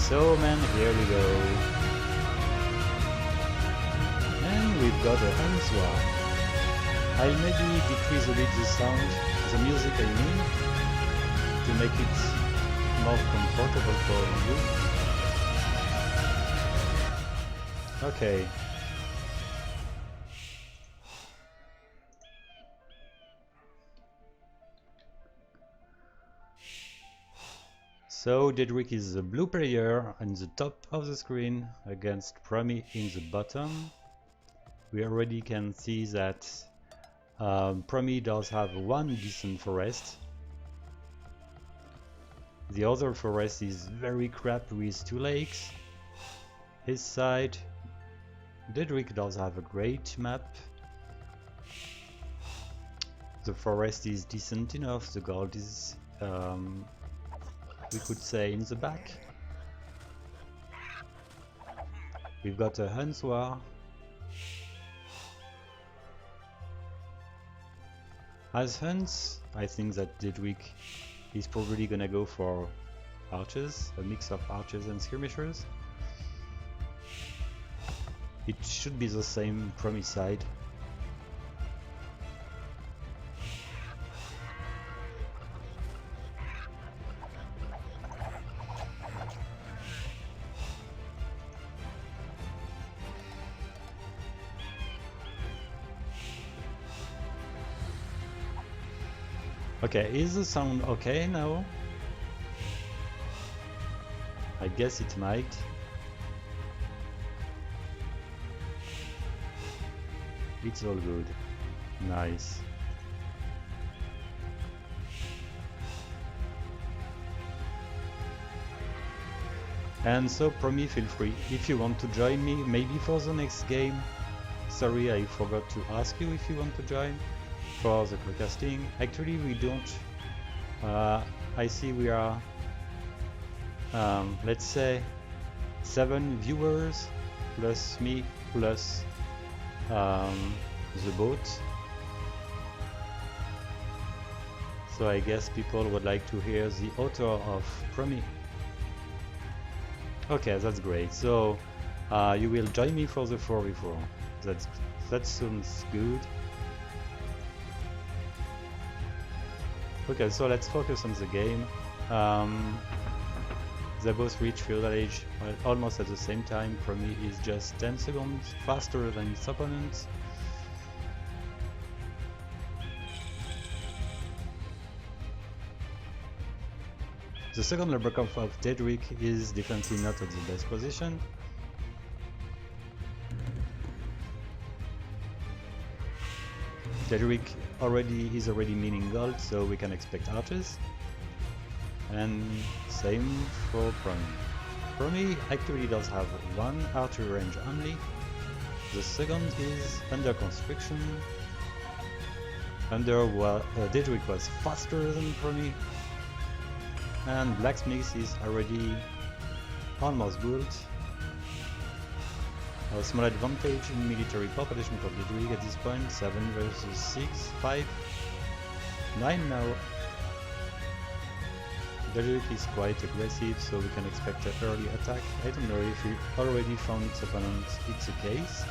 So man, here we go. And we've got a Hanswa. I'll maybe decrease a bit the sound, the music I mean, to make it more comfortable for you. Okay. So Daedric is the blue player on the top of the screen against Promi in the bottom. We already can see that Promi does have one decent forest. The other forest is very crap with 2 lakes. His side, Daedric does have a great map. The forest is decent enough, the gold is we could say in the back. We've got a Hanswa. As Hans, I think that Daedric is probably gonna go for archers, a mix of archers and skirmishers. It should be the same Promi side. Okay, is the sound okay now? I guess it might. It's all good. Nice. And so Promi, feel free if you want to join me, maybe for the next game. Sorry, I forgot to ask you if you want to join for the broadcasting. Actually, we don't. I see we are, let's say, 7 viewers plus me plus the bot. So I guess people would like to hear the author of Promi. Okay, that's great. So you will join me for the 4v4. That sounds good. Okay, so let's focus on the game. They both reach feudal age almost at the same time. Promi is just 10 seconds faster than its opponent. The second level of Daedric is definitely not at the best position. Daedric is already meaning gold, so we can expect archers. And same for Promi. Promi actually does have 1 archer range only. The second is under construction. Daedric was faster than Promi. And blacksmith is already almost built. A small advantage in military population for Daedric at this point, 7 versus 6, 5, 9 now. Daedric is quite aggressive, so we can expect an early attack. I don't know if he already found its opponent, it's the case.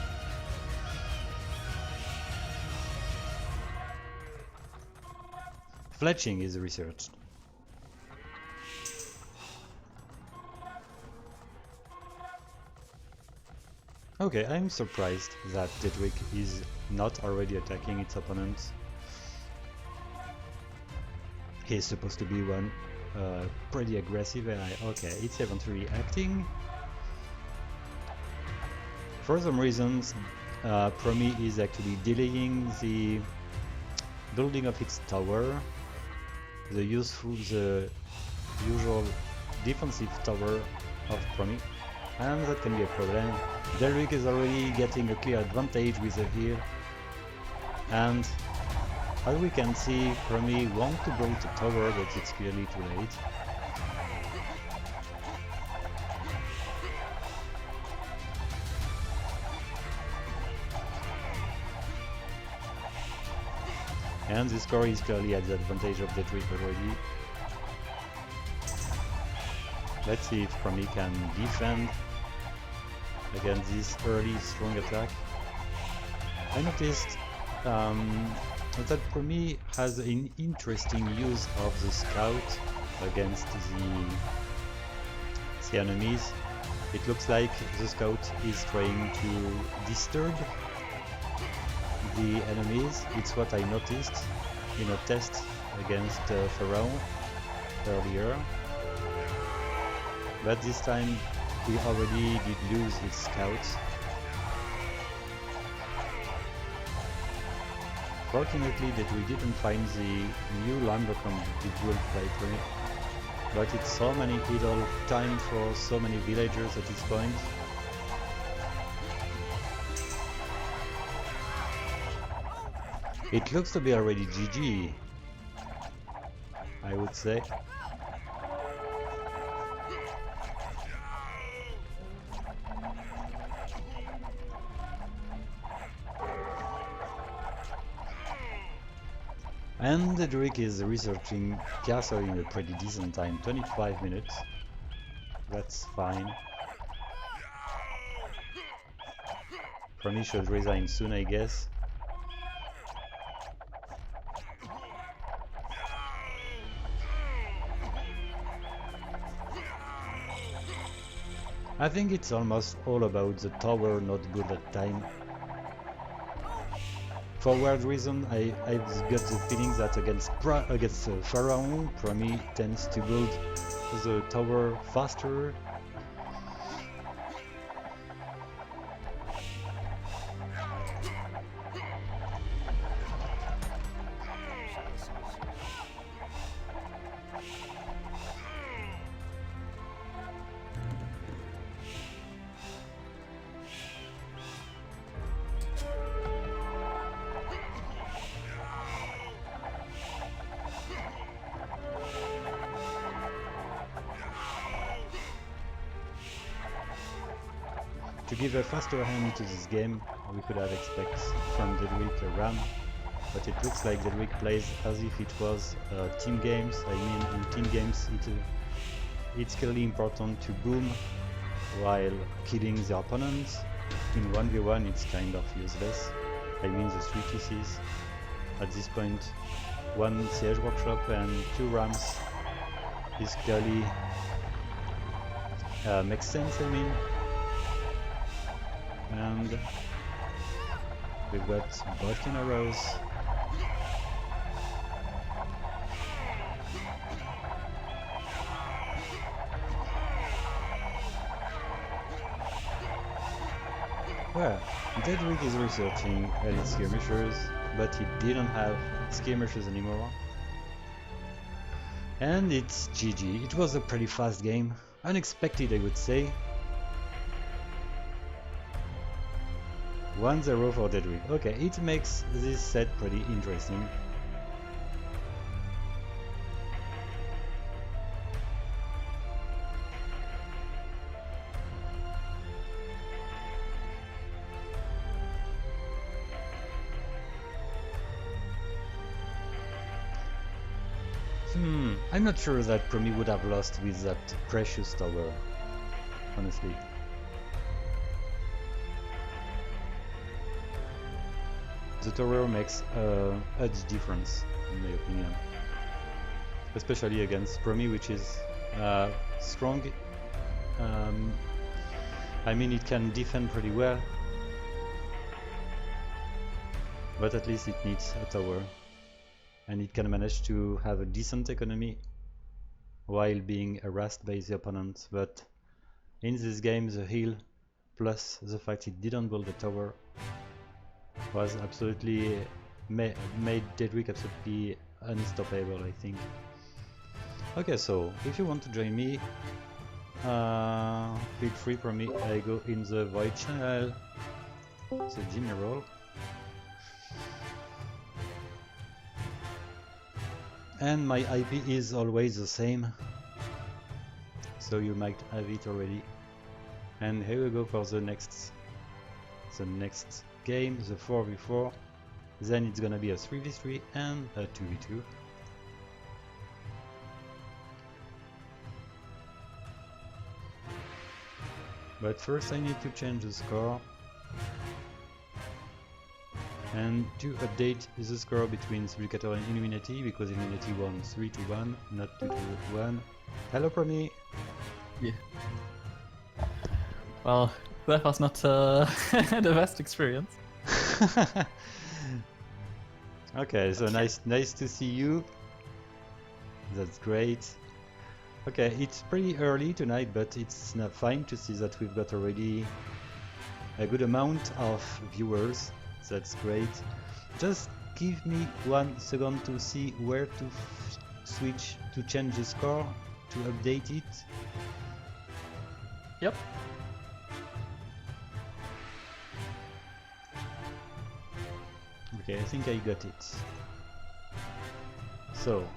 Fletching is researched. Okay, I'm surprised that Daedric is not already attacking its opponent. He's supposed to be one pretty aggressive and okay, it's eventually acting. For some reasons, Promi is actually delaying the building of its tower, the usual defensive tower of Promi, and that can be a problem. Daedric is already getting a clear advantage with the heal, and as we can see, Promi wants to build a tower, but it's clearly too late. And the score is clearly at the advantage of Daedric already. Let's see if Promi can defend against this early strong attack. I noticed that Promi has an interesting use of the scout against the enemies. It looks like the scout is trying to disturb the enemies. It's what I noticed in a test against Pharaoh earlier. But this time he already did lose his scouts. Fortunately that we didn't find the new Lumbercomb that will play for me. But it's so many idle time for so many villagers at this point. It looks to be already GG, I would say. And Daedric is researching castle in a pretty decent time, 25 minutes. That's fine. Promi should resign soon, I guess. I think it's almost all about the tower not good at time. For weird reason, I've got the feeling that against Pharaoh, Promi tends to build the tower faster. To give a faster hand to this game, we could have expected from Daedric a ram, but it looks like Daedric plays as if it was team games. I mean, in team games it's clearly important to boom while killing the opponents. In 1v1 it's kind of useless. I mean the 3 TCs. At this point, 1 siege workshop and 2 rams is clearly makes sense, I mean. And we've got Bodkin arrows. Well, Daedric is researching elite skirmishers, but he didn't have skirmishers anymore. And it's GG. It was a pretty fast game. Unexpected, I would say. 1-0 for Daedric. Okay, it makes this set pretty interesting. I'm not sure that Promi would have lost with that precious tower, honestly. The tower makes a huge difference, in my opinion. Especially against Promi, which is strong. I mean, it can defend pretty well, but at least it needs a tower. And it can manage to have a decent economy while being harassed by the opponent. But in this game, the heal plus the fact it didn't build a tower was absolutely made Daedric absolutely unstoppable, I think. Okay, so if you want to join me, feel free for me. I go in the Void channel, the general. And my IP is always the same, so you might have it already. And here we go for the next game, the 4v4. Then it's gonna be a 3v3 and a 2v2. But first I need to change the score. And to update the score between Supplicator and Illuminati, because Illuminati won 3-1, not 2-1. Hello, Promi! Yeah. Well, that was not the best experience. Okay, so nice to see you. That's great. Okay, it's pretty early tonight, but it's not fine to see that we've got already a good amount of viewers. That's great. Just give me 1 second to see where to switch to change the score, to update it. Yep. Okay, I think I got it. So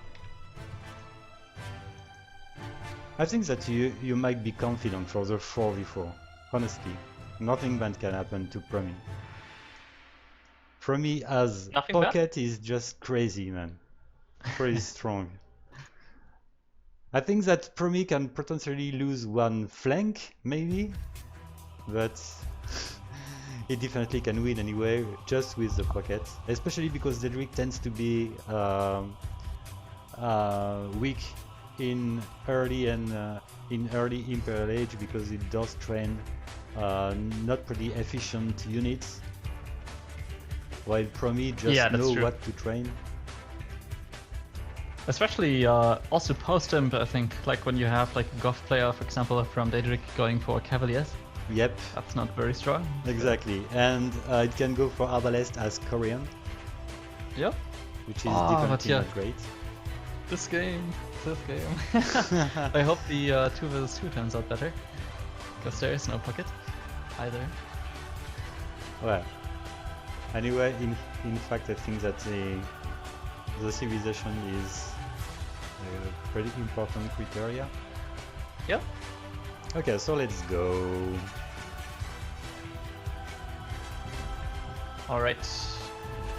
I think that you might be confident for the 4v4. Honestly, nothing bad can happen to Promi. Promi as Nothing pocket is just crazy, man. Pretty strong. I think that Promi can potentially lose one flank, maybe, but he definitely can win anyway, just with the pocket. Especially because Daedric tends to be weak in early Imperial Age, because it does train not pretty efficient units, while Promi just know what to train. Especially also post-imp, I think, like when you have like a Goth player, for example, from Daedric going for Cavaliers. Yep. That's not very strong. Exactly, and it can go for Arbalest as Korean. Yep. Which is definitely not great. This game. I hope the 2 vs 2 turns out better, because there is no pocket either. Well, anyway, in fact, I think that the civilization is a pretty important criteria. Yep. Okay, so let's go. Alright.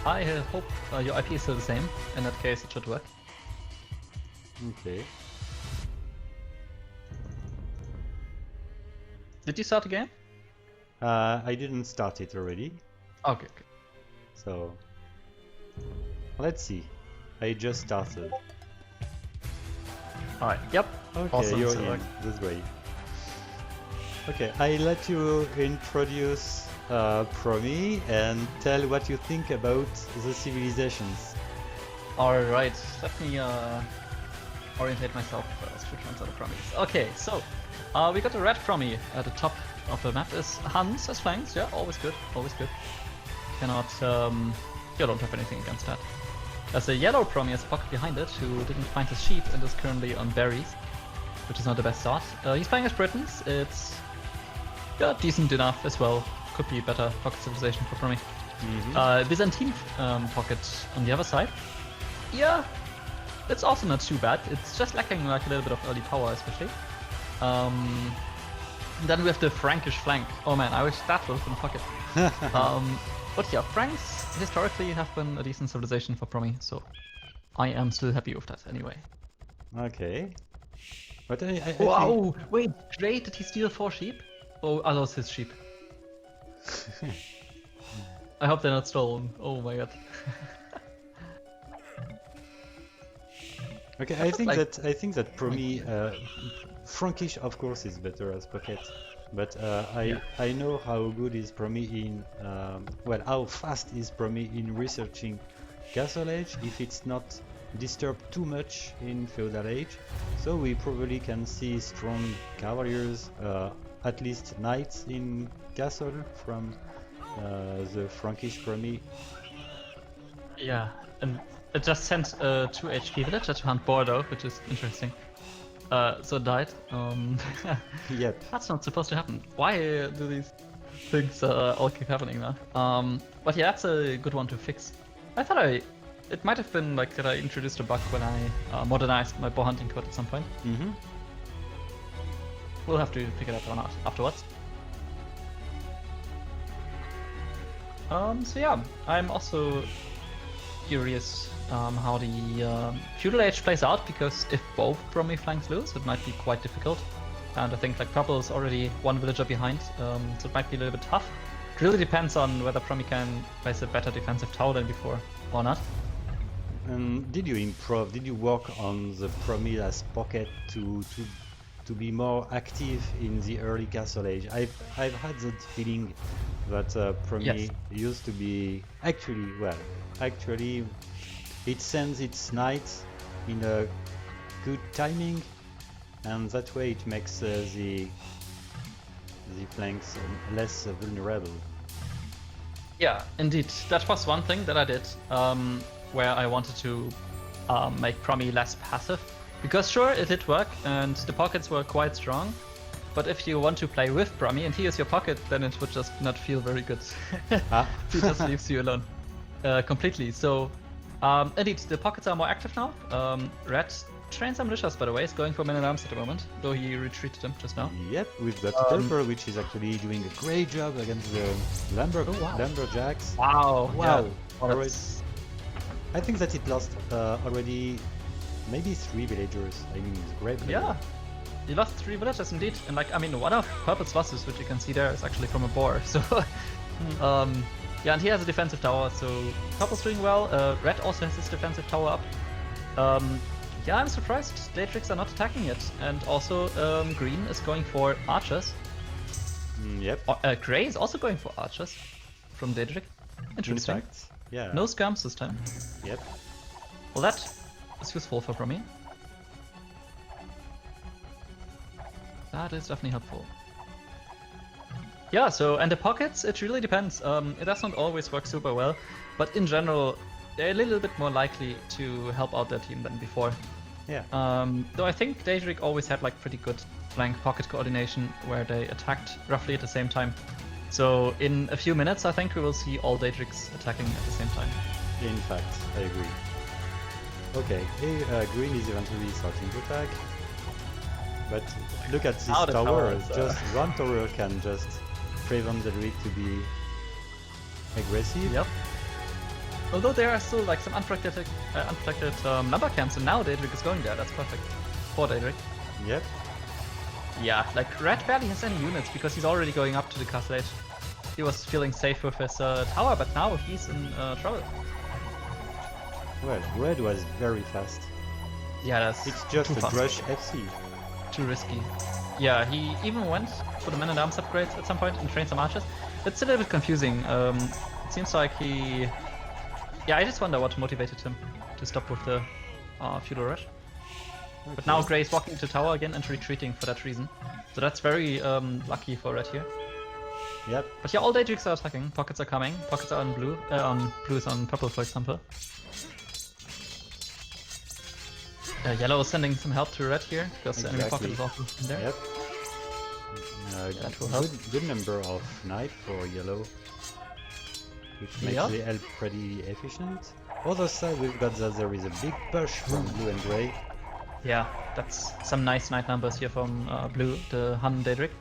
I hope your IP is still the same. In that case, it should work. Okay. Did you start the game? I didn't start it already. Okay. So let's see. I just started. Alright, yep. Okay, awesome. You're in. That's great. Okay, I let you introduce Promi and tell what you think about the civilizations. Alright, let me orientate myself first to translate the Promis. Okay, so we got a red Promi at the top of the map. Is Hans as flanks, yeah, always good, always good. Cannot, you don't have anything against that. There's a yellow Promi as a pocket behind it, who didn't find his sheep and is currently on berries, which is not the best start. He's playing as Britons. It's decent enough as well. Could be better pocket civilization for Promi. Byzantine pocket on the other side. Yeah, it's also not too bad. It's just lacking like a little bit of early power, especially. Then we have the Frankish flank. Oh man, I wish that was in pocket. But yeah, Franks historically have been a decent civilization for Promi, so I am still happy with that anyway. Okay. But I wow! Wait, great! Did he steal 4 sheep? Oh, are those his sheep? I hope they're not stolen. Oh my god. Okay, I think that Promi, Frankish of course is better as pocket, but I know how good is Promi in, well, how fast is Promi in researching Castle Age if it's not disturbed too much in Feudal Age. So we probably can see strong cavaliers, at least knights in Castle from the Frankish Promi. Yeah, and it just sent a 2 HP villager to hunt Bordeaux, which is interesting. So it died. Yep. That's not supposed to happen. Why do these things all keep happening now? But yeah, that's a good one to fix. I thought it might have been like that I introduced a bug when I modernized my bow hunting code at some point. We'll have to pick it up or not afterwards. So yeah, I'm also curious how the feudal age plays out, because if both Promi flanks lose, it might be quite difficult. and I think like purple is already one villager behind, so it might be a little bit tough. It really depends on whether Promi can place a better defensive tower than before or not. Did you improve? Did you work on the Promi last pocket to be more active in the early Castle Age? I've had that feeling that Promi used to be actually it sends its knights in a good timing, and that way it makes the flanks less vulnerable. Yeah, indeed. That was one thing that I did, where I wanted to make Promi less passive. Because sure, it did work, and the pockets were quite strong. But if you want to play with Promi and he is your pocket, then it would just not feel very good. He just leaves you alone completely. So, indeed, the pockets are more active now. Red trains some militias, by the way, is going for men at arms at the moment, though he retreated them just now. Yep, with that purple, which is actually doing a great job against the lumberjacks. Wow! Wow! Yeah. I think that it lost already maybe 3 villagers. I mean, it's great. Yeah, he lost 3 villagers indeed, and like I mean, one of Purple's losses, which you can see there, is actually from a boar. So, yeah, and he has a defensive tower, so Purple's doing well. Red also has his defensive tower up. Yeah, I'm surprised Daedrics are not attacking it, and also Green is going for archers. Yep. Grey is also going for archers from Daedric. Interesting. In fact, yeah. No scams this time. Yep. Well, that is useful for Promi. That is definitely helpful. Yeah, so, and the pockets, it really depends. It does not always work super well, but in general, they're a little bit more likely to help out their team than before. Yeah. Though I think Daedric always had like pretty good flank pocket coordination where they attacked roughly at the same time. So in a few minutes, I think we will see all Daedrics attacking at the same time. In fact, I agree. Okay, hey, Green is eventually starting to attack. But look at this tower. Just one tower can just prevent the Druid to be aggressive. Yep. Although there are still like some unprotected lumber camps, and now Daedric is going there. That's perfect for Daedric. Yep. Yeah, like Red barely has any units because he's already going up to the castle age. He was feeling safe with his tower, but now he's in trouble. Well, Red was very fast. Yeah, that's it's just a Drush FC. Too risky. Yeah, he even went for the men at arms upgrades at some point and trained some archers. It's a little bit confusing. It seems like he. Yeah, I just wonder what motivated him to stop with the feudal rush. Okay. But now Grey is walking to tower again and retreating for that reason. So that's very lucky for Red here. Yep. But yeah, all Daedrics are attacking. Pockets are coming. Pockets are on blue. Blue is on purple, for example. Yellow is sending some help to Red here because the enemy pocket is also in there. Yep. That will help. Good number of knight for yellow, which makes the help pretty efficient. Other side, we've got that there is a big push from blue and gray. Yeah, that's some nice knight numbers here from blue, the Han Daedric.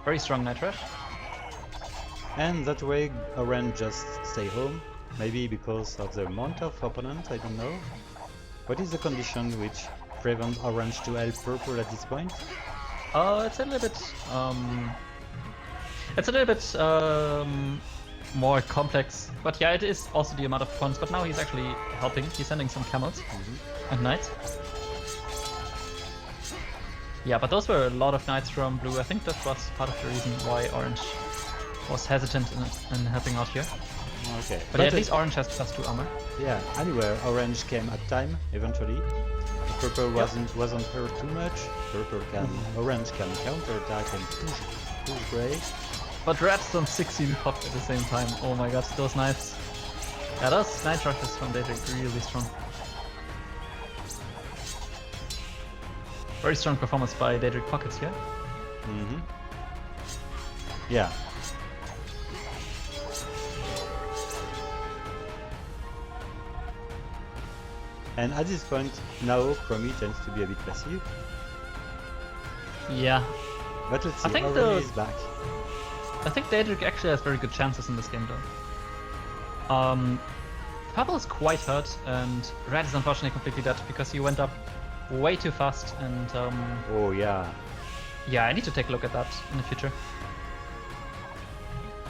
Very strong knight rush. And that way, orange just stay home. Maybe because of the amount of opponent, I don't know. What is the condition which prevents orange to help purple at this point? It's a little bit more complex, but yeah, it is also the amount of pawns. But now he's actually helping. He's sending some camels and knights. Yeah, but those were a lot of knights from blue. I think that was part of the reason why orange was hesitant in helping out here. Okay, but yeah, at least orange has +2 armor. Yeah, anyway, orange came at time eventually. Purple wasn't hurt too much. Orange can counter-attack and push gray. But red's on 16 pop at the same time. Oh my god, those knights. Yeah, those knight rushes from Daedric really strong. Very strong performance by Daedric pockets here. Yeah. And at this point, now Promi tends to be a bit passive. Yeah. But let's see, Promi is back. I think Daedric actually has very good chances in this game though. Purple is quite hurt, and Red is unfortunately completely dead because he went up way too fast and Oh yeah. Yeah, I need to take a look at that in the future.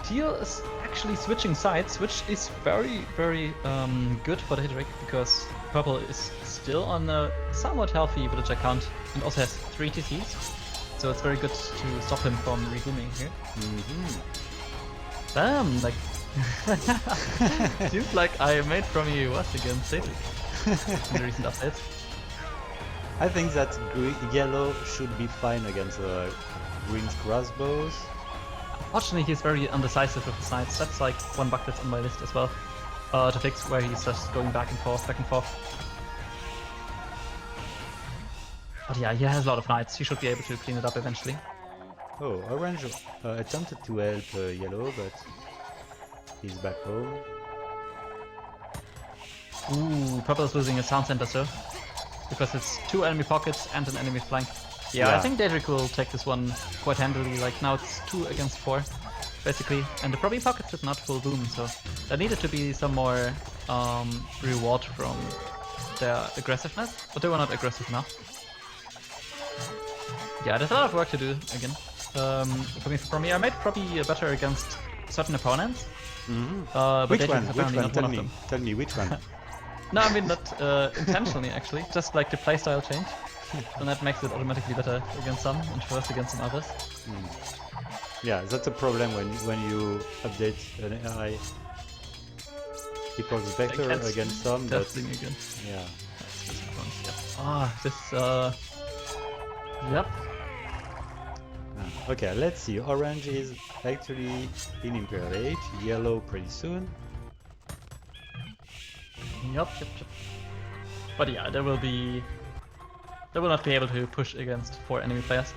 Teal is actually switching sides, which is very, very good for Daedric, because purple is still on a somewhat healthy village account and also has 3 TCs. So it's very good to stop him from rebooming here. Damn, like... Seems like I made Promi worse against Daedric in the recent updates. I think that yellow should be fine against green's crossbows. Unfortunately, he's very undecisive with the sides. That's like one bug that's on my list as well to fix, where he's just going back and forth, back and forth. But yeah, he has a lot of knights. He should be able to clean it up eventually. Oh, orange attempted to help yellow, but he's back home. Ooh, purple is losing his sound center, sir, because it's 2 enemy pockets and an enemy flank. Yeah, I think Daedric will take this one quite handily. Like now it's 2 against 4, basically, and the Promi pockets did not full boom, so there needed to be some more reward from their aggressiveness, but they were not aggressive enough. Yeah, there's a lot of work to do again. For me, I made probably better against certain opponents. But Which one? apparently not one of them. Tell me which one. No, I mean not intentionally actually. Just like the playstyle change, and that makes it automatically better against some and worse against some others. Yeah, that's a problem when you update an AI. It works better against some, but again. Yeah. Yep. Okay, let's see. Orange is actually in Imperial Age, yellow pretty soon. Yep. But yeah, they will not be able to push against 4 enemy players.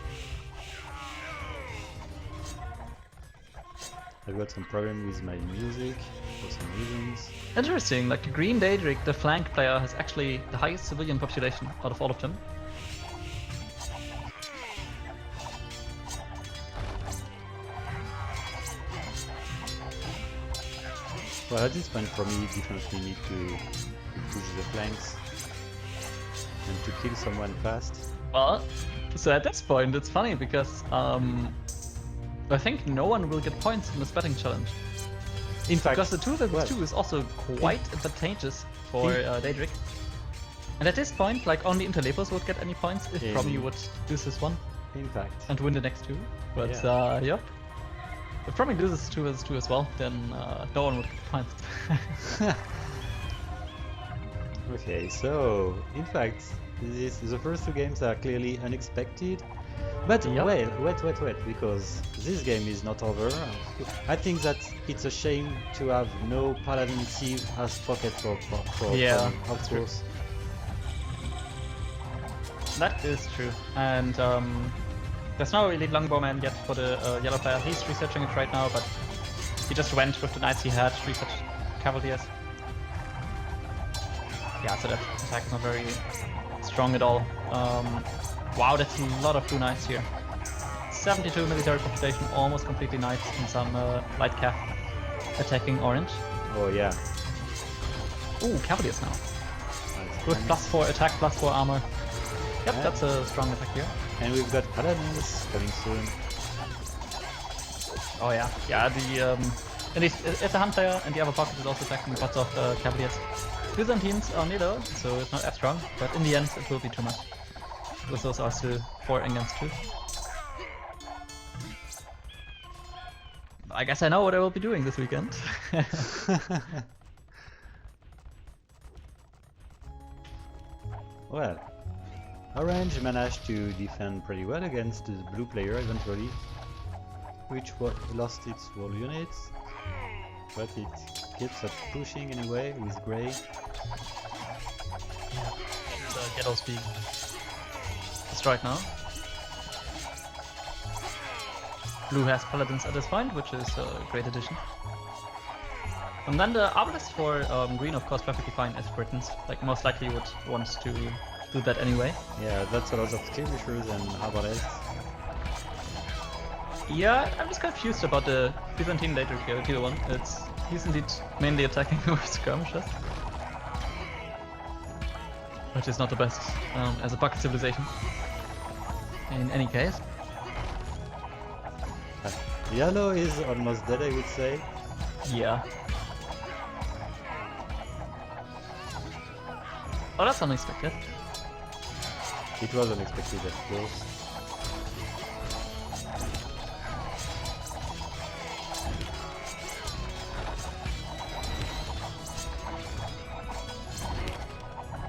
I've got some problem with my music for some reasons. Interesting, like green Daedric, the flank player, has actually the highest civilian population out of all of them. Well, at this point, for me, definitely need to push the flanks and to kill someone fast. Well, so at this point, it's funny because I think no one will get points in this betting challenge. In fact, because the 2 vs 2 is also quite advantageous for Daedric. And at this point, like only Interlepos would get any points if Promi would lose this one. In fact. And win the next 2. But yep. If Promi loses 2 vs 2 as well, then no one would get points. Okay, so in fact, the first 2 games are clearly unexpected. But wait, because this game is not over. I think that it's a shame to have no Paladin Sieve as pocket for of course. That is true. And there's no Elite Longbowman yet for the yellow player. He's researching it right now, but he just went with the knights he had, research Cavaliers. Yeah, so that attack is not very strong at all. Wow, that's a lot of blue knights here. 72 military population, almost completely knights, and some light cav attacking orange. Oh yeah. Ooh, Cavaliers now. With +4 attack, +4 armor. Yep, that's a strong attack here. And we've got Paladins coming soon. Oh yeah, and it's a hunt player, and the other pocket is also attacking lots of Cavaliers. Byzantines are neither, so it's not as strong, but in the end it will be too much. Because those are still 4 against 2. I guess I know what I will be doing this weekend. Well, Orange managed to defend pretty well against the blue player eventually, which lost its wall units, but it keeps up pushing anyway with grey. The ghettos being destroyed now. Blue has Paladins at this point, which is a great addition. And then the Arbalest for green, of course, perfectly fine as Britons. Like, most likely would want to do that anyway. Yeah, that's a lot of skirmishers and Arbalest. Yeah, I'm just confused about the Byzantine Daedric here, tier 1. He's indeed mainly attacking with skirmishers. Which is not the best as a bucket civilization. In any case. Yellow is almost dead, I would say. Yeah. Oh, that's unexpected. It was unexpected, of course.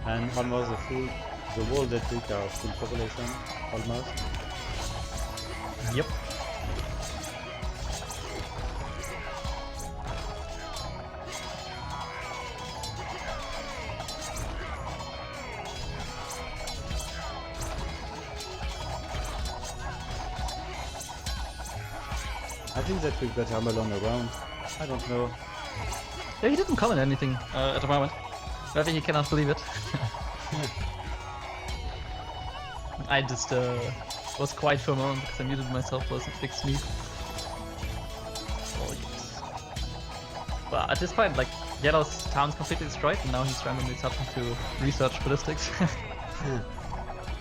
And almost the wall that took our full population, almost. Yep. I think that we've got Armelon around. I don't know. Yeah, he didn't comment anything at the moment. I think he cannot believe it. I just was quiet for a moment because I muted myself, was a big sneeze. Oh yes. But at this point, like, Yellow's town's completely destroyed and now he's randomly starting to research ballistics.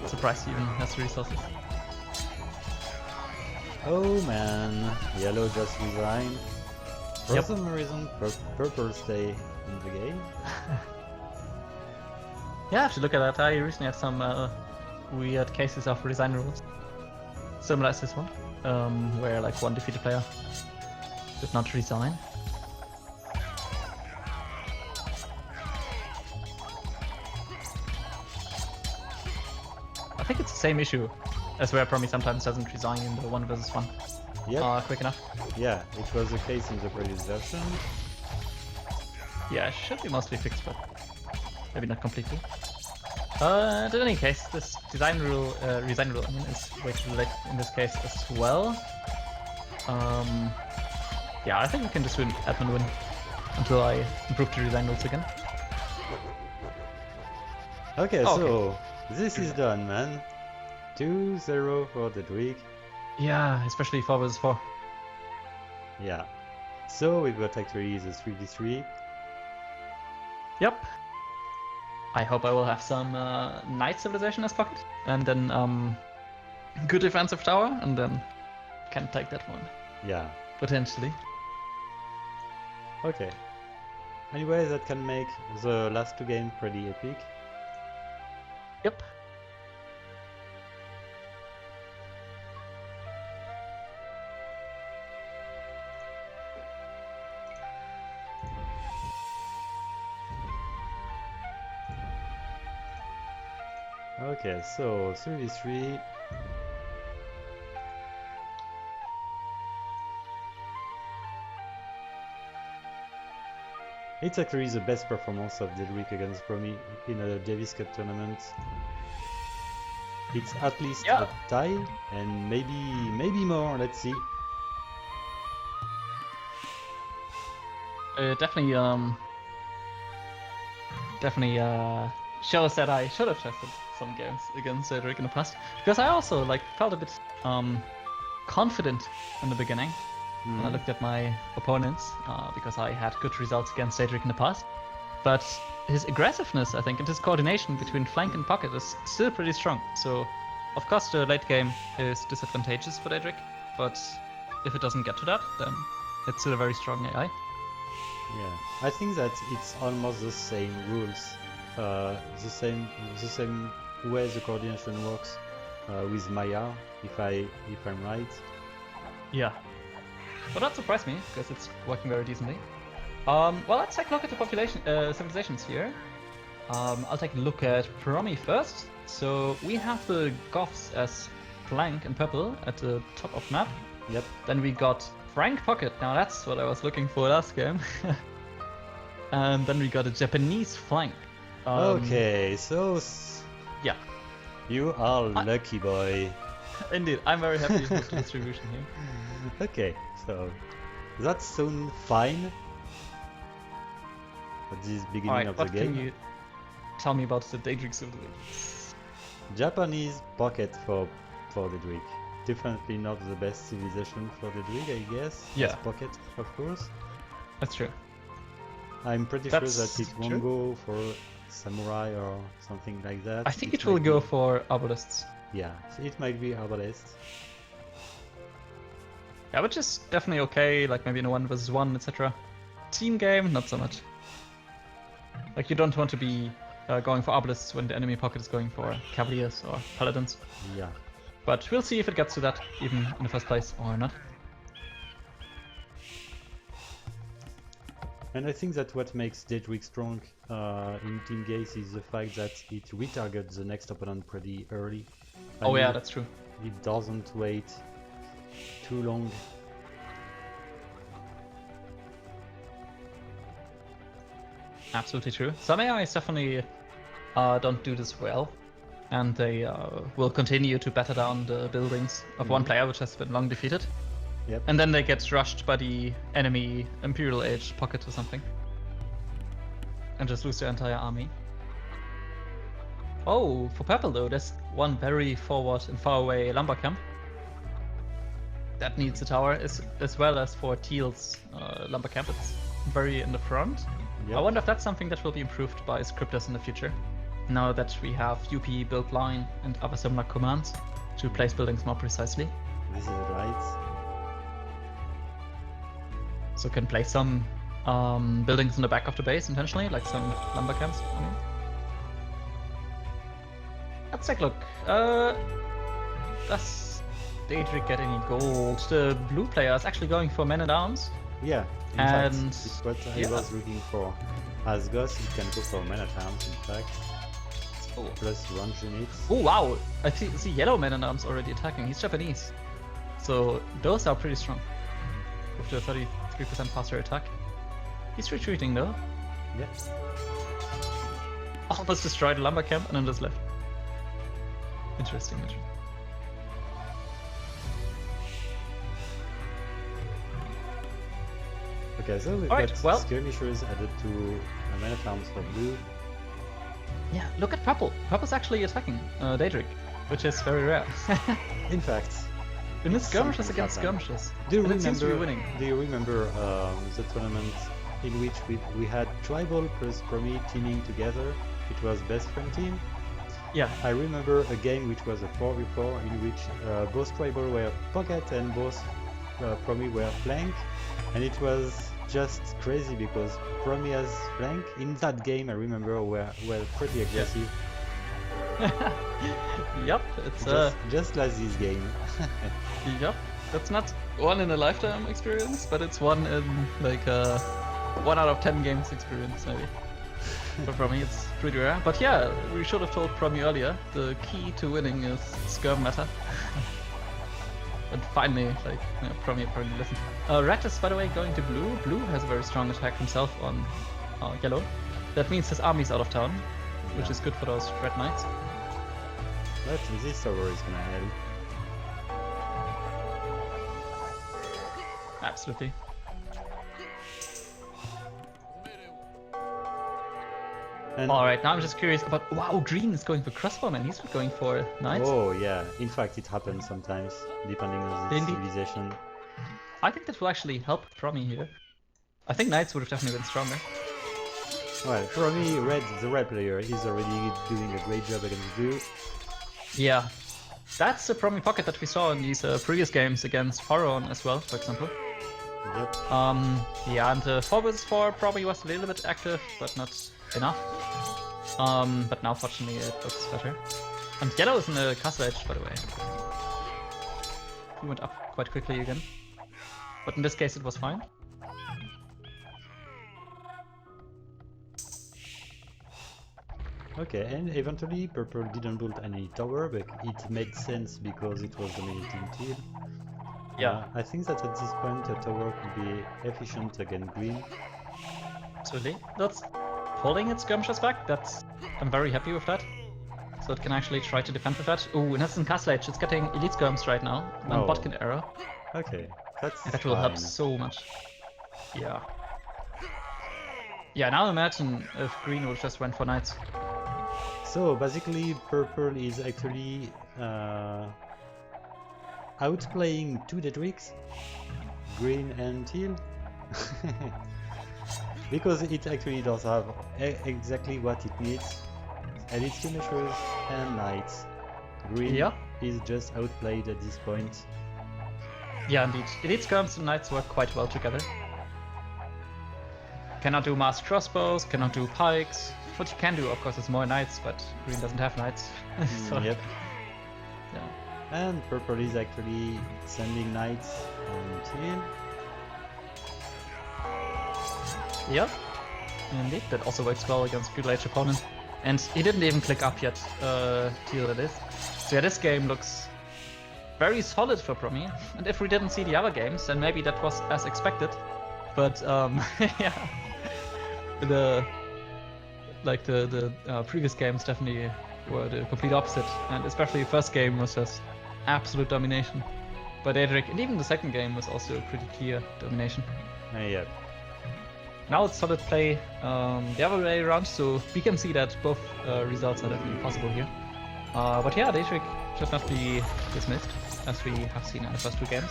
Surprised he even has the resources. Oh man, Yellow just resigned. For Yep. some reason, Purple stay in the game. Yeah, if you look at that, I recently had some weird cases of resign rules. Similar as this one, where like one defeated player did not resign. I think it's the same issue as where Promi sometimes doesn't resign in the 1 versus 1 Yep. quick enough. Yeah, it was the case in the previous version. Yeah, it should be mostly fixed, but maybe not completely. In any case, this resign rule, I mean, is way too late in this case as well. Yeah, I think we can just win admin win until I improve the design rules again. Okay, Oh, so this is done, man. 2-0 for Daedric. Yeah, especially 4 versus 4. Yeah. So we've got actually the 3v3. Yep. I hope I will have some Knight Civilization as pocket, and then good defensive tower, and then can take that one, Yeah. potentially. Okay. Anyway, that can make the last 2 games pretty epic. Yep. Okay, so 3v3. It's actually the best performance of Daedric against Promi in a Davis Cup tournament. It's at least Yeah. a tie, and maybe more, let's see. Definitely shows that I should have tested some games against Daedric in the past, because I also like felt a bit confident in the beginning when I looked at my opponents, because I had good results against Daedric in the past. But his aggressiveness, I think, and his coordination between flank and pocket is still pretty strong. So, of course, the late game is disadvantageous for Daedric, but if it doesn't get to that, then it's still a very strong AI. Yeah, I think that it's almost the same rules, the same way the coordination works with Maya, if I'm right. Yeah. But that surprised me, because it's working very decently. Well, let's take a look at the population civilizations here. I'll take a look at Promi first. So we have the Goths as flank in purple at the top of map. Yep. Then we got Frank Pocket. Now that's what I was looking for last game. And then we got a Japanese flank. Okay, so Yeah, you are lucky, boy. indeed. I'm very happy with the distribution here. Okay, so that sounds fine at this beginning Alright, of the what game. can you tell me about the Daedric civilizations? Japanese pocket for Daedric. Definitely not the best civilization for Daedric, I guess. Yeah. As pocket, of course. That's true. I'm pretty That's sure that it won't true. go for samurai or something like that. I think it will go for Arbalists. Yeah, so it might be Arbalest. Yeah, which is definitely okay, like maybe in a 1v1, etc. Team game, not so much. Like you don't want to be going for obelisks when the enemy pocket is going for cavaliers or paladins. Yeah. But we'll see if it gets to that even in the first place or not. And I think that what makes Daedric strong in team games is the fact that it retargets the next opponent pretty early. Oh yeah, that's true. It doesn't wait too long. Absolutely true. Some AIs definitely don't do this well, and they will continue to batter down the buildings of one player which has been long defeated. Yep. And then they get rushed by the enemy Imperial Age pocket or something. And just lose their entire army. Oh, for purple though, there's one very forward and far away lumber camp. That needs a tower, as well as for teal's lumber camp. It's very in the front. Yep. I wonder if that's something that will be improved by scripters in the future. Now that we have UP build line and other similar commands to place buildings more precisely. This is right. So can place some buildings in the back of the base intentionally, like some lumber camps. I mean. Let's take a look. Does Daedric get any gold? The blue player is actually going for men at arms. Yeah, in And fact, it's what I was looking for. As Ghost, it can go for men at arms, in fact. Oh. Plus range units. Oh wow! I see yellow men at arms already attacking. He's Japanese. So those are pretty strong. With the 33% faster attack. He's retreating though. Yeah. Almost destroyed the lumber camp and then just left. Interesting. Okay, so we've Alright, got well. skirmishers added to men at arms for blue. Yeah, look at purple. Purple's actually attacking Daedric, which is very rare. In fact, In the skirmishes something against happened. skirmishes. Do you And it seems to be remember? winning. Do you remember the tournament in which we had Tribal plus Promi teaming together? It was best friend team. Yeah. I remember a game which was a 4v4 in which both Tribal were pocket and both Promi were flank, and it was just crazy because Promi as flank in that game I remember were pretty aggressive. Yep, it's Just like this game. yep. That's not one in a lifetime experience, but it's one in like 1 out of 10 games experience maybe. But for me it's pretty rare. But yeah, we should have told Promi earlier, the key to winning is skirm meta. And finally, like, Promi apparently listened. Red is, by the way, going to blue. Blue has a very strong attack himself on yellow. That means his army's out of town, which is good for those red knights. But this tower is gonna help. Absolutely. And Alright, now I'm just curious about... Wow, green is going for crossbowmen. He's not going for knights. oh yeah, in fact it happens sometimes, depending on the Indeed. civilization. I think that will actually help Promi here. I think knights would have definitely been stronger. Well, for me, the red player is already doing a great job against blue. Yeah. That's the Promi pocket that we saw in these previous games against Horon as well, for example. Yep. Yeah, and 4vs4 probably was a little bit active, but not enough. But now fortunately it looks better. And yellow is in the castle edge, by the way. He went up quite quickly again. But in this case it was fine. Okay, and eventually purple didn't build any tower, but it made sense because it was dominating teal. Yeah. I think that at this point a tower could be efficient against green. Absolutely. That's pulling its skirmishers back. I'm very happy with that. So it can actually try to defend with that. Ooh, and that's in castle edge. It's getting elite skirms right now. And Oh. bot can arrow. Okay, that's And that will help fine. so much. Yeah. Yeah, now imagine if green would just went for knights. So basically purple is actually outplaying two Daedrics, green and teal. Because it actually does have exactly what it needs. Elite skirmishers and knights. Green Yeah. is just outplayed at this point. Yeah, indeed. Elite skirms and knights work quite well together. Cannot do masked crossbows, cannot do pikes. What you can do, of course, is more knights, but green doesn't have knights. So, Yep. yeah. And purple is actually sending knights on teal. Yep. Indeed, that also works well against good late opponent. And he didn't even click up yet, teal that is. So yeah, this game looks very solid for Promi. And if we didn't see the other games, then maybe that was as expected. But yeah, the previous games definitely were the complete opposite, and especially the first game was just absolute domination by Daedric, and even the second game was also a pretty clear domination. Yeah. Now it's solid play the other way around, so we can see that both results are definitely possible here. But yeah, Daedric should not be dismissed, as we have seen in the first two games.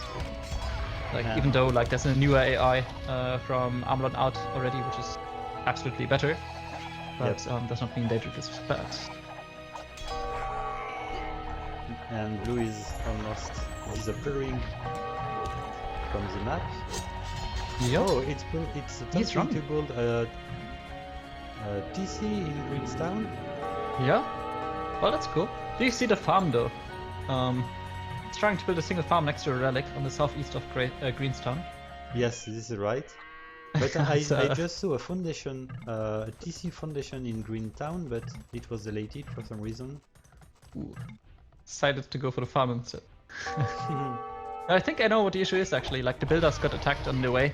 Like, Yeah. even though like there's a newer AI from Armelon out already, which is absolutely better, but does not mean Daedric is bad. And blue is almost disappearing from the map. Yep. Oh, it's He's attempting to running. build a TC in Greenstown. Yeah. Well, that's cool. Do you see the farm though? It's trying to build a single farm next to a relic on the southeast of Greenstown. Yes, this is right. But I So- just saw a foundation, a TC foundation in Greentown, but it was deleted for some reason. Ooh. Decided to go for the farm instead. I think I know what the issue is actually. Like the builders got attacked on the way,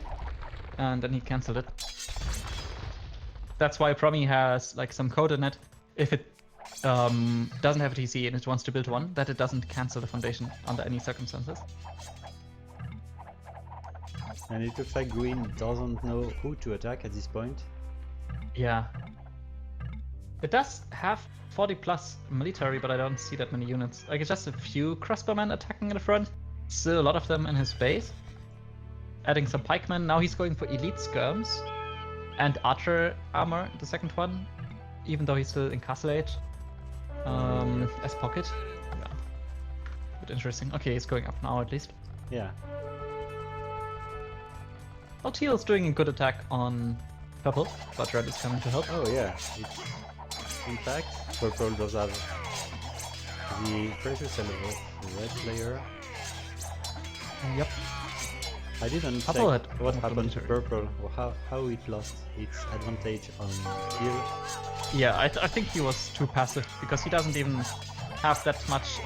and then he cancelled it. That's why Promi has like some code in it. If it doesn't have a TC and it wants to build one, that it doesn't cancel the foundation under any circumstances. And it looks like green doesn't know who to attack at this point. Yeah. It does have 40 plus military, but I don't see that many units. Like, it's just a few crossbowmen attacking in the front. Still a lot of them in his base. Adding some pikemen. Now he's going for elite skirms. And archer armor, the second one. Even though he's still in castle age. As pocket. Yeah. Bit interesting. Okay, he's going up now at least. Yeah. Well, teal is doing a good attack on purple, but red is coming to help. Oh yeah. In fact, purple does have the precious level of red player. Yep. I didn't check Purple had what more happened to military. purple or how it lost its advantage on teal. Yeah, I think he was too passive because he doesn't even have that much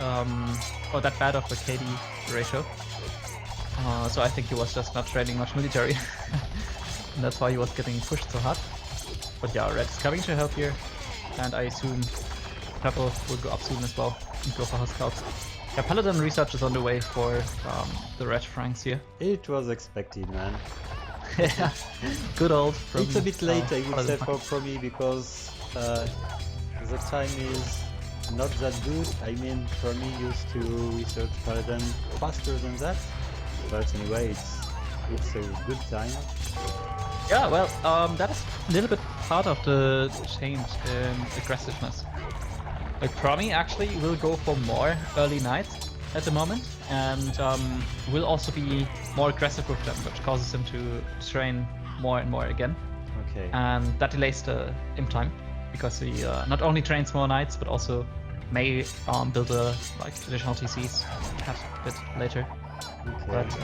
or that bad of a KD ratio. So I think he was just not training much military. And that's why he was getting pushed so hard. But yeah, red is coming to help here. And I assume purple will go up soon as well and go for her scouts. Yeah, paladin research is on the way for the red franks here. It was expected, man. Yeah, good old. It's a bit late, I would paladin say, for Promi because the time is not that good. I mean, Promi used to research Paladin faster than that. But anyway, it's a good time. Yeah, well, that is a little bit part of the change in aggressiveness. Like Promi actually will go for more early knights at the moment, and will also be more aggressive with them, which causes him to train more and more again. Okay. And that delays the imp time, because he not only trains more knights, but also may build like additional TCs a bit later. Okay. But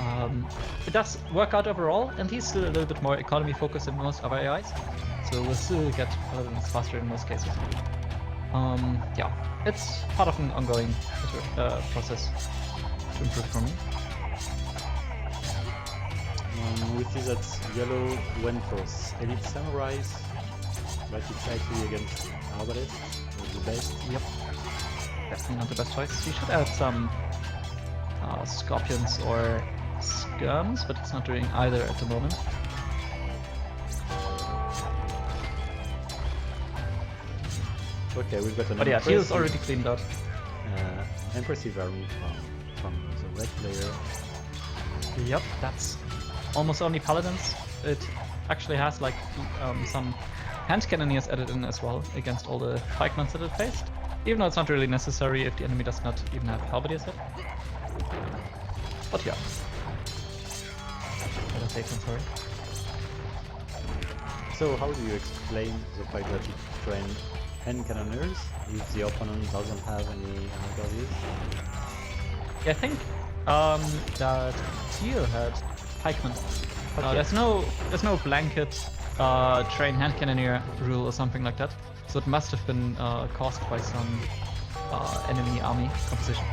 it does work out overall, and he's still a little bit more economy focused than most other AIs, so we'll still get paladins faster in most cases. Yeah, it's part of an ongoing process to improve for me. We see that yellow went for Elite Samurais, but it's actually against Arbalest, the best. Yep, definitely not the best choice. You should add some scorpions or skirms, but it's not doing either at the moment. Okay, we've got an But yeah, teal's impressive, already cleaned out. impressive army from the red player. Yep, that's almost only paladins. It actually has like some hand cannoneers added in as well against all the pikemen that it faced. Even though it's not really necessary if the enemy does not even have halberdiers yet. But yeah, take, I'm sorry. So how do you explain the fact that you train hand cannoners if the opponent doesn't have any abilities? Yeah, I think that Teal had pikemen. Okay. There's no blanket train hand cannoneer rule or something like that. So it must have been caused by some enemy army composition.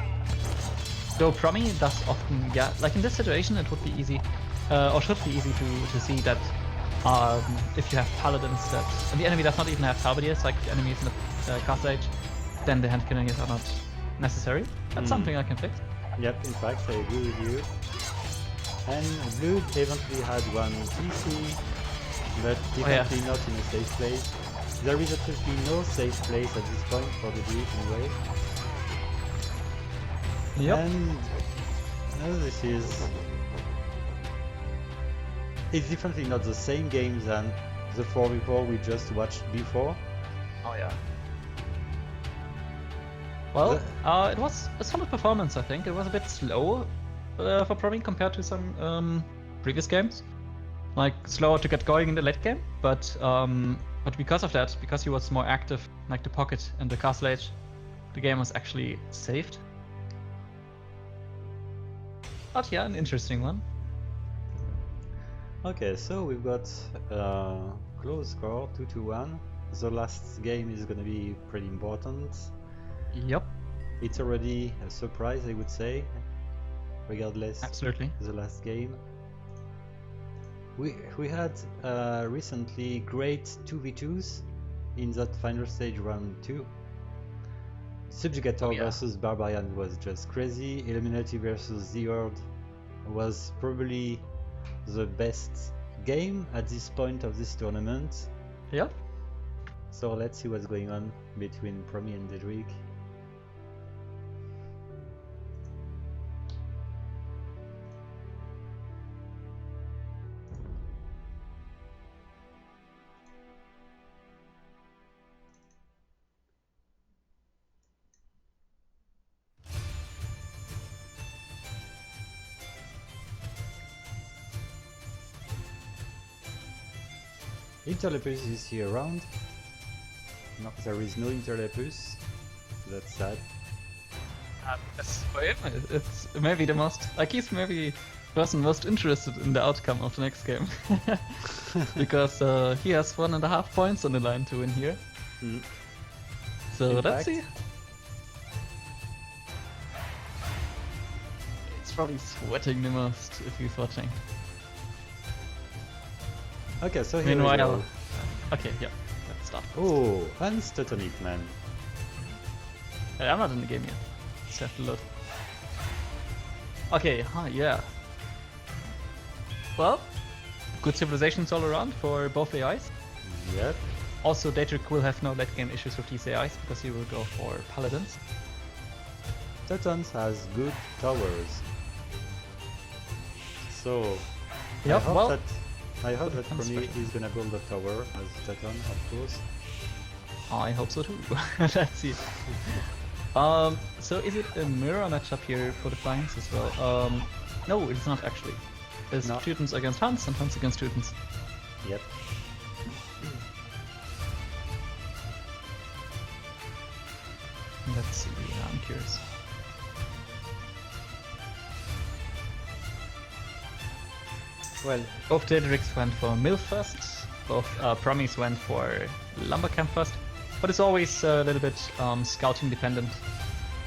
Though Promi does often, yeah, like in this situation, it would be easy, or should be easy to see that if you have paladins that, and the enemy does not even have halberdiers, like the enemies in the Castle Age, then the hand cannoneers are not necessary. That's something I can fix. Yep, in fact, I agree with you. And Blue eventually had one TC, but definitely not in a safe place. There is absolutely no safe place at this point for the Greek anyway. Yep. And this is... It's definitely not the same game than the 4v4 we just watched before. Oh yeah. Well, it was a solid performance, I think. It was a bit slow for Promi compared to some previous games. Like, slower to get going in the late game, but because of that, because he was more active, like the pocket and the Castle Age, the game was actually saved. But yeah, an interesting one. Okay, so we've got close score, 2-1. The last game is gonna be pretty important. Yep. It's already a surprise, I would say, regardless. Absolutely. The last game. We had recently great 2v2s in that final stage round 2. Subjugator versus Barbarian was just crazy. Illuminati versus the Horde was probably the best game at this point of this tournament. Yep. So let's see what's going on between Promi and Daedric. Interlepus is here around. No, there is no Interlepus. That's sad. That's for him. It's maybe the most, like, he's maybe the person most interested in the outcome of the next game. Because he has 1.5 points on the line to win here. So let's see. He's probably sweating the most if he's watching. Okay, so here Meanwhile, we go. Okay, yeah, let's start. Oh, Unstutonic, man. I'm not in the game yet. Just have to load. Okay, yeah. Well, good civilizations all around for both AIs. Yep. Also, Daedric will have no late game issues with these AIs because he will go for paladins. Teutons has good towers. So, Yep, I hope that Promi is gonna build a tower as Teuton, of course. I hope so too. Let's see. So is it a mirror matchup here for the Flyings as well? No, it's not actually. It's Teutons against Huns and Huns against Teutons. Yep. Let's see, I'm curious. Well, both Daedrics went for Mill first, both Promis went for Lumber Camp first, but it's always a little bit scouting dependent.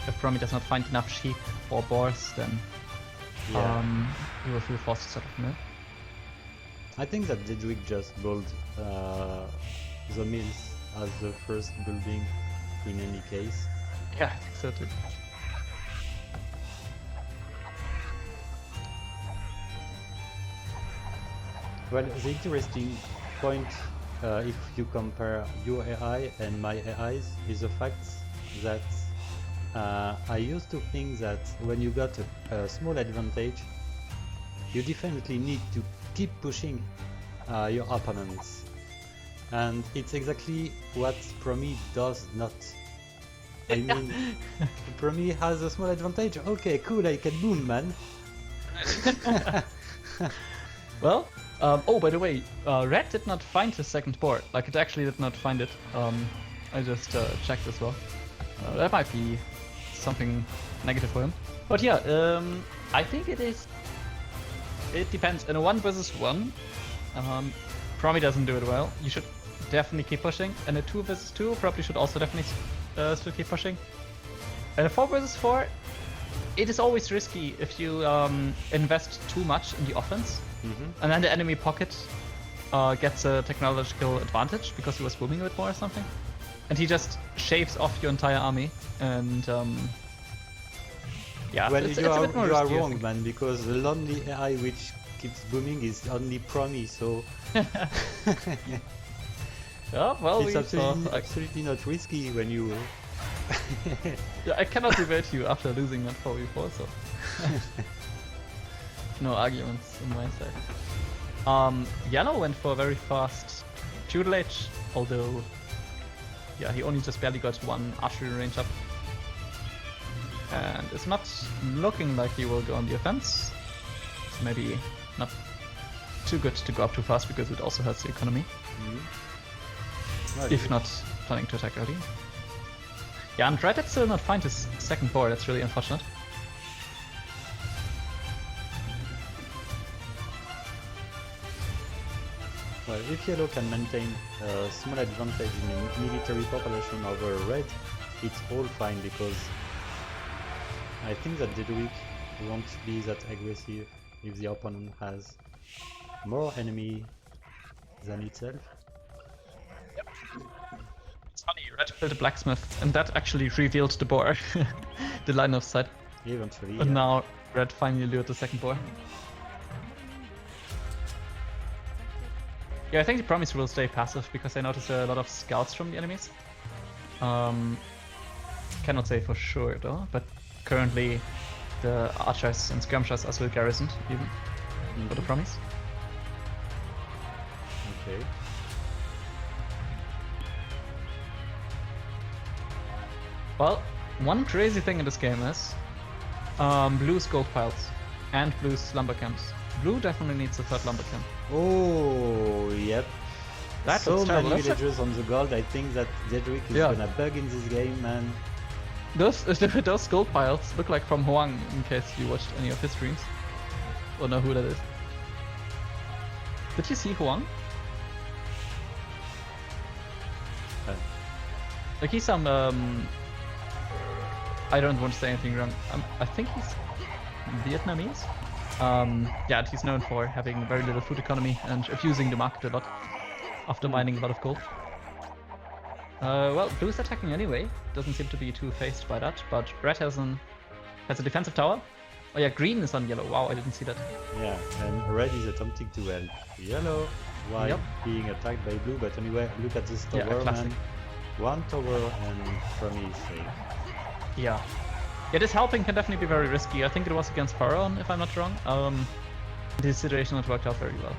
If Promi does not find enough sheep or boars, then he will feel forced to set up mill. I think that Daedric just built the mills as the first building in any case. Yeah, I think so too. Well, the interesting point, if you compare your AI and my AIs, is the fact that I used to think that when you got a small advantage, you definitely need to keep pushing your opponents. And it's exactly what Promi does not. I mean, Promi has a small advantage. Okay, cool, I can boom, man. Well, oh, by the way, Red did not find his second board. Like, it actually did not find it. I just checked as well. That might be something negative for him. But yeah, I think it is. It depends. In a 1 versus 1, Promi doesn't do it well. You should definitely keep pushing. And a 2 versus 2 probably should also definitely still keep pushing. And a 4 versus 4, it is always risky if you invest too much in the offense, and then the enemy pocket gets a technological advantage because he was booming a bit more or something, and he just shaves off your entire army. And yeah, well, it's you a bit more are risky, I wrong, think. man, because the only AI which keeps booming is only Promi, so Yeah, well, it's we saw. absolutely not risky when you. Yeah, I cannot debate you after losing that 4v4, so no arguments on my side. Yellow went for a very fast tutelage, although yeah, he only just barely got 1 archery range up, and it's not looking like he will go on the offense. It's maybe not too good to go up too fast because it also hurts the economy. If not planning to attack early. Yeah, and Red did still not find his second board, that's really unfortunate. Well, if Yellow can maintain a small advantage in military population over Red, it's all fine, because I think that Daedric won't be that aggressive if the opponent has more enemy than itself. It's funny, Red built a blacksmith, and that actually revealed the board, the line of sight. Eventually, And yeah. now Red finally lured the second board. Yeah, I think the Promise will stay passive because I noticed a lot of scouts from the enemies. Cannot say for sure though, but currently the archers and skirmishers are still garrisoned even for the Promise. Okay. Well, one crazy thing in this game is blue's gold piles and blue's lumber camps. Blue definitely needs a third lumber camp. Oh, yep. That So looks many terrible. villagers on the gold. I think that Daedric is Yeah. gonna bug in this game, man. Those gold piles look like from Huang, in case you watched any of his streams. Or know who that is. Did you see Huang? Like he's some I don't want to say anything wrong. I think he's Vietnamese. Yeah, and he's known for having very little food economy and abusing the market a lot after mining a lot of gold. Well, blue's attacking anyway. Doesn't seem to be too phased by that, but red has a defensive tower. Oh yeah, green is on yellow. Wow, I didn't see that. Yeah, and red is attempting to help yellow while Yep. being attacked by blue. But anyway, look at this Yeah, tower, classic. man. One tower and Promi is safe. Yeah. Yeah, this helping can definitely be very risky. I think it was against Pharaon, if I'm not wrong. This situation not worked out very well.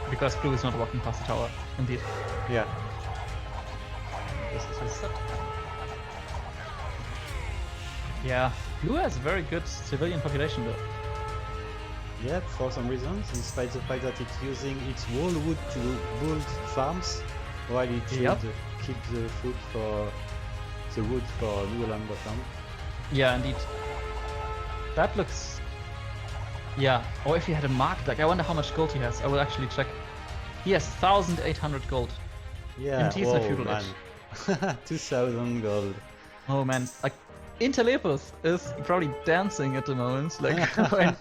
Because blue is not walking past the tower, indeed. Yeah. This is reset. Yeah, blue has a very good civilian population though. Yeah, for some reasons, despite the fact that it's using its wall wood to build farms, while it should Yep. keep the food for the wood for new lumber farm. Yeah, indeed. That looks... Yeah, or if he had a mark, like I wonder how much gold he has. I will actually check. He has 1,800 gold. Yeah, And he's in a oh feudal man. 2,000 gold. Oh man, like Interlepus is probably dancing at the moment, like when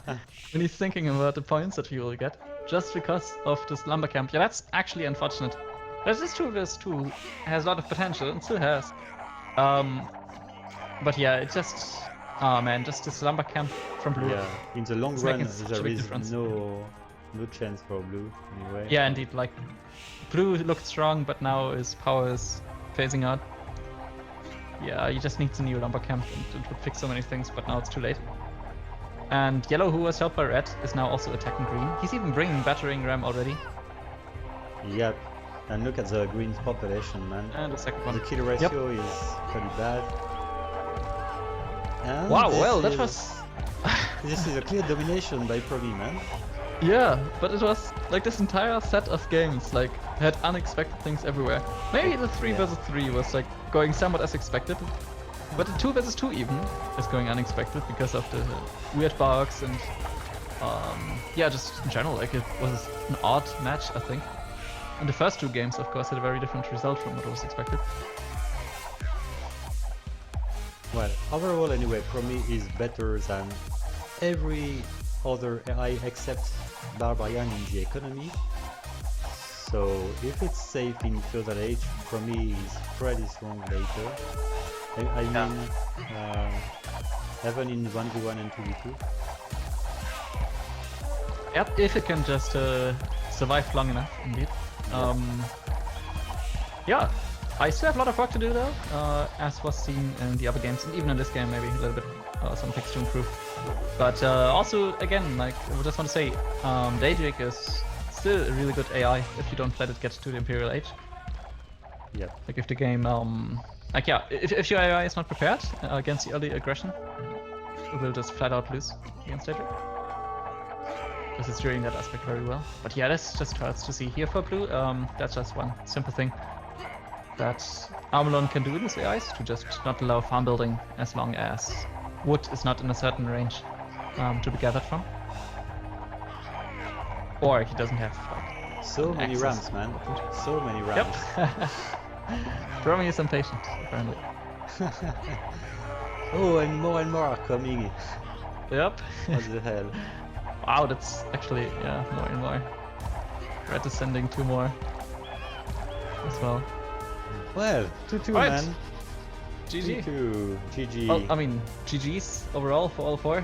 he's thinking about the points that he will get, just because of this lumber camp. Yeah, that's actually unfortunate. But this 2 vs 2 has a lot of potential and still has. But yeah, it just, oh man, just this lumber camp from blue. Yeah, in the long It's run, making such a there big is difference. no chance for blue anyway. Yeah, indeed, like blue looked strong, but now his power is phasing out. Yeah, he just needs a new lumber camp and it would fix so many things, but now it's too late. And yellow, who was helped by red, is now also attacking green. He's even bringing battering ram already. Yep. And look at the green's population, man. And the second The one. kill ratio is pretty bad. And Wow, this well, that is- was This is a clear domination by Promi, man. Yeah, but it was like this entire set of games like had unexpected things everywhere. Maybe the 3 versus 3 was like going somewhat as expected, but the 2 versus 2 even is going unexpected because of the weird bugs and yeah, just in general, like it was an odd match, I think. And the first 2 games, of course, had a very different result from what was expected. Well, overall anyway, Promi is better than every other AI except Barbarian in the economy. So if it's safe in Feudal Age, Promi is pretty strong later. I mean, even in 1v1 and 2v2. Yep, if it can just survive long enough, indeed. Yeah, I still have a lot of work to do though, as was seen in the other games, and even in this game maybe a little bit some things to improve. But also, again, like I just want to say, Daedric is still a really good AI if you don't let it get to the Imperial Age. Yeah. Like if the game, like yeah, if your AI is not prepared against the early aggression, it will just flat out lose against Daedric. Because it's doing that aspect very well. But yeah, this just hurts to see here for blue. That's just one simple thing that Armelon can do in his AIs, to just not allow farm building as long as wood is not in a certain range to be gathered from. Or he doesn't have like so many access. rams, man. So many rams. Yep. Promi is impatient, apparently. Oh, and more are coming. Yep. What the hell? Wow, that's actually, yeah, more and more. Red is sending 2 more as well. Well, 2-2, Right. man. GG. 2-2. GG. Well, I mean, GG's overall for all 4.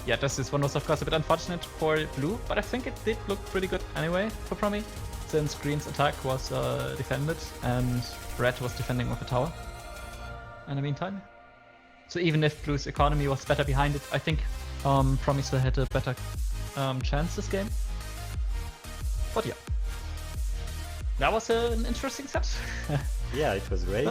Yeah, this one was of course a bit unfortunate for blue, but I think it did look pretty good anyway for Promi, since green's attack was defended and red was defending with a tower in the meantime. So even if blue's economy was better behind it, I think Promi still had a better chance this game. But yeah, that was an interesting set. Yeah, it was great.